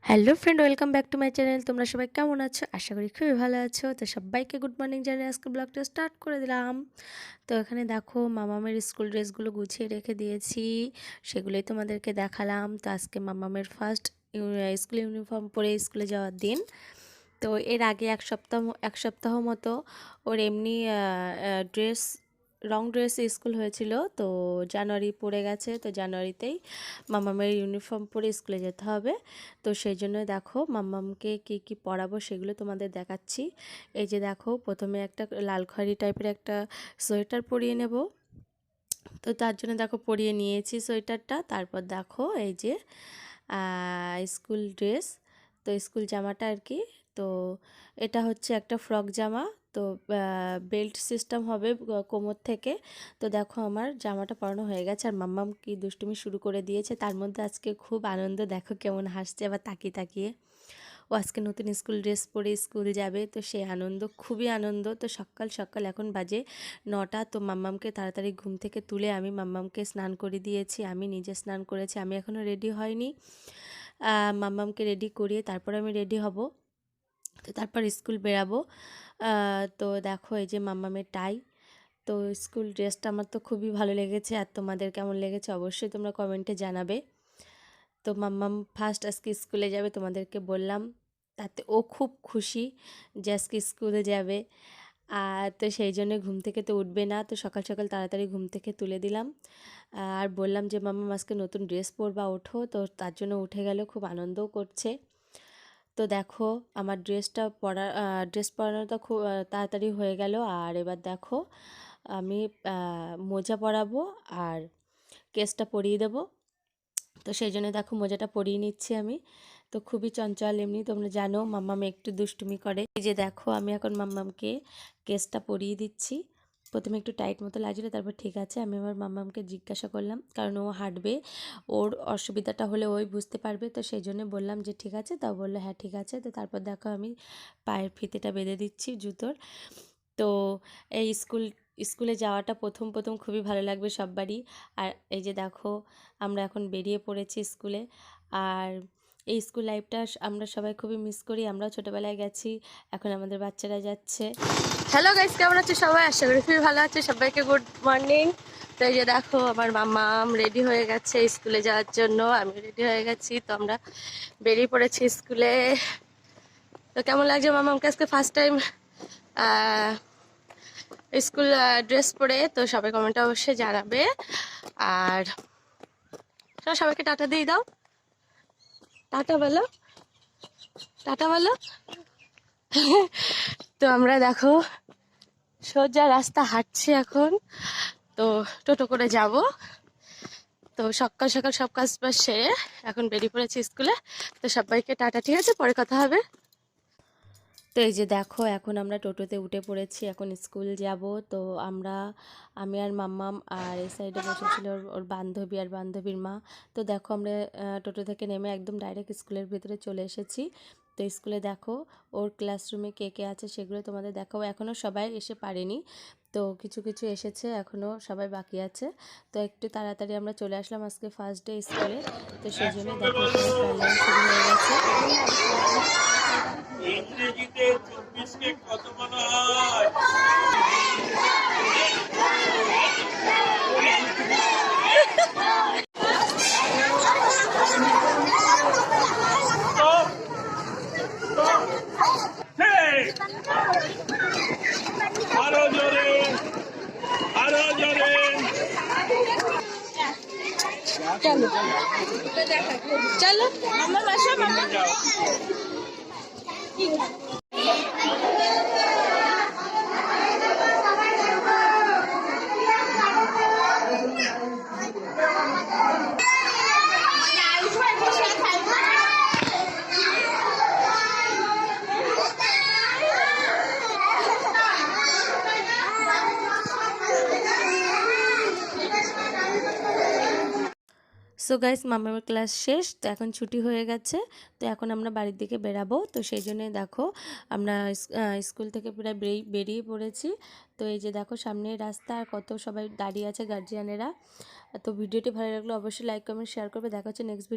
Hello friend, welcome back to my channel. তোমরা সবাই কেমন আছো? আশা করি খুবই ভালো আছো। তো সবাইকে গুড মর্নিং জানিয়ে আজকে ব্লগটা স্টার্ট করে দিলাম। তো এখানে দেখো মামামের স্কুল ড্রেসগুলো গুছিয়ে রেখে দিয়েছি, সেগুলোই তোমাদেরকে দেখালাম। তো আজকে মামামের ফার্স্ট স্কুল ইউনিফর্ম পরে স্কুলে যাওয়ার দিন। তো এর আগে এক সপ্তাহ মতো ওর এমনি ড্রেস লং ড্রেসে স্কুল হয়েছিল। তো জানুয়ারি পড়ে গেছে, তো জানুয়ারিতেই মামামের ইউনিফর্ম পরে স্কুলে যেতে হবে। তো সেই জন্য দেখো মাম্মামকে কি কি পরাবো সেগুলো তোমাদের দেখাচ্ছি। এই যে দেখো, প্রথমে একটা লাল খয়েরি টাইপের একটা সোয়েটার পরিয়ে নেব। তো তার জন্য দেখো পরিয়ে নিয়েছি সোয়েটারটা। তারপর দেখো এই যে স্কুল ড্রেস, তো স্কুল জামাটা আর কি। তো এটা হচ্ছে একটা ফ্রক জামা। তো বেল্ট সিস্টেম হবে কোমর থেকে। তো দেখো আমার জামাটা পরানো হয়ে গেছে, আর মাম্মাম কি দুষ্টুমি শুরু করে দিয়েছে। তার মধ্যে আজকে খুব আনন্দ, দেখো কেমন হাসছে আবার তাকিয়ে তাকিয়ে। ও আজকে নতুন স্কুল ড্রেস পরে স্কুল যাবে, তো সেই আনন্দ, খুবই আনন্দ। তো সকাল সকাল এখন বাজে 9টা। তো মাম্মামকে তাড়াতাড়ি ঘুম থেকে তুলে আমি মাম্মামকে স্নান করে দিয়েছি, আমি নিজে স্নান করেছি। আমি এখনও রেডি হয়নি, মাম্মামকে রেডি করিয়ে তারপর আমি রেডি হব। তো তারপর স্কুল বেরাবো। তো দেখো এই যে মাম্মামের টাই। তো স্কুল ড্রেসটা আমার তো খুবই ভালো লেগেছে, আর তোমাদের কেমন লেগেছে অবশ্যই তোমরা কমেন্টে জানাবে। তো মাম্মাম ফার্স্ট আজকে স্কুলে যাবে, তোমাদেরকে বললাম। তাতে ও খুব খুশি যে আজকে স্কুলে যাবে। আর তো সেই জন্য ঘুম থেকে তো উঠবে না, তো সকাল সকাল তাড়াতাড়ি ঘুম থেকে তুলে দিলাম। আর বললাম যে মাম্মাম আজকে নতুন ড্রেস পরবা, ওঠো। তো তার জন্য উঠে গেল, খুব আনন্দও করছে। তো দেখো আমার ড্রেস পরানোটা খুব তাড়াতাড়ি হয়ে গেল। আর এবার দেখো আমি মোজা পরাবো আর কেসটা পরিয়ে দেবো। তো সেই জন্য দেখো মোজাটা পরিয়ে নিচ্ছি আমি। তো খুবই চঞ্চল, এমনি তোমরা জানো মাম্মাম একটু দুষ্টুমি করে। এই যে দেখো আমি এখন মাম্মামকে কেসটা পরিয়ে দিচ্ছি। প্রথমে একটু টাইট মতো লাগছিলো, তারপর ঠিক আছে। আমি আমার মাম্মামকে জিজ্ঞাসা করলাম, কারণ ও হাঁটবে, ওর অসুবিধাটা হলে ওই বুঝতে পারবে। তো সেই জন্য বললাম যে ঠিক আছে, তাও বললো হ্যাঁ ঠিক আছে। তো তারপর দেখো আমি পায়ের ফিতেটা বেঁধে দিচ্ছি জুতোর। তো এই স্কুলে যাওয়াটা প্রথম প্রথম খুবই ভালো লাগবে সববারই। আর এই যে দেখো আমরা এখন বেরিয়ে পড়েছি স্কুলে। আর এই স্কুল লাইফটা আমরা সবাই খুবই মিস করি। আমরাও ছোটোবেলায় গেছি, এখন আমাদের বাচ্চারা যাচ্ছে। হ্যালো গাইস, কেমন আছে সবাই? আশা করি খুবই ভালো আছে। সবাইকে গুড মর্নিং। তো এই যে দেখো আমার মামাম রেডি হয়ে গেছে স্কুলে যাওয়ার জন্য, আমি রেডি হয়ে গেছি। তো আমরা বেরিয়ে পড়েছি স্কুলে। তো কেমন লাগছে মামামকে আজকে ফার্স্ট টাইম স্কুল ড্রেস পরে? তো সবাই কমেন্টে অবশ্যই জানাবে। আর সবাইকে টাটা দিয়ে দাও, টাটা বলো, টাটা বলো। তো আমরা দেখো সোজা রাস্তা হাঁটছি এখন। তো টোটো করে যাব। তো সকাল সকাল সব কাজ বাজ সেরে এখন বেরিয়ে পড়েছি স্কুলে। তো সবাইকে টাটা, ঠিক আছে, পরে কথা হবে। তো এই যে দেখো এখন আমরা টোটোতে উঠে পড়েছি, এখন স্কুল যাব। তো আমি আর মাম্মাম, আর এই সাইডে বসেছিল ওর বান্ধবী আর বান্ধবীর মা। তো দেখো আমরা টোটো থেকে নেমে একদম ডাইরেক্ট স্কুলের ভিতরে চলে এসেছি। তো স্কুলে দেখো ওর ক্লাসরুমে কে কে আছে সেগুলো তোমাদের দেখাবো। এখনও সবাই এসে পারেনি, তো কিছু কিছু এসেছে, এখনও সবাই বাকি আছে। তো একটু তাড়াতাড়ি আমরা চলে আসলাম আজকে ফার্স্ট ডে স্কুলে। তো সেই জন্য দেখো এখানে প্যান্ডেল শুরু হয়ে গেছে। ইংরেজিতে 24কে কত বলা হয়? আরো জোরে, আরো জোরে। চলো চলো মাম্মা, আসো মাম্মা। সো গাইস, মামার ক্লাস শেষ, তো এখন ছুটি হয়ে গেছে। তো এখন আমরা বাড়ির দিকে বেরাবো। তো সেই জন্যই দেখো আমরা স্কুল থেকে প্রায় বেরিয়ে পড়েছি। তো এই যে দেখো সামনে রাস্তা, আর কত সবাই দাঁড়িয়ে আছে গার্জিয়ানেরা। তো ভিডিওটি ভালো লাগলো অবশ্যই লাইক কমেন্ট শেয়ার করবে। দেখা হচ্ছে নেক্সট ভিডিও।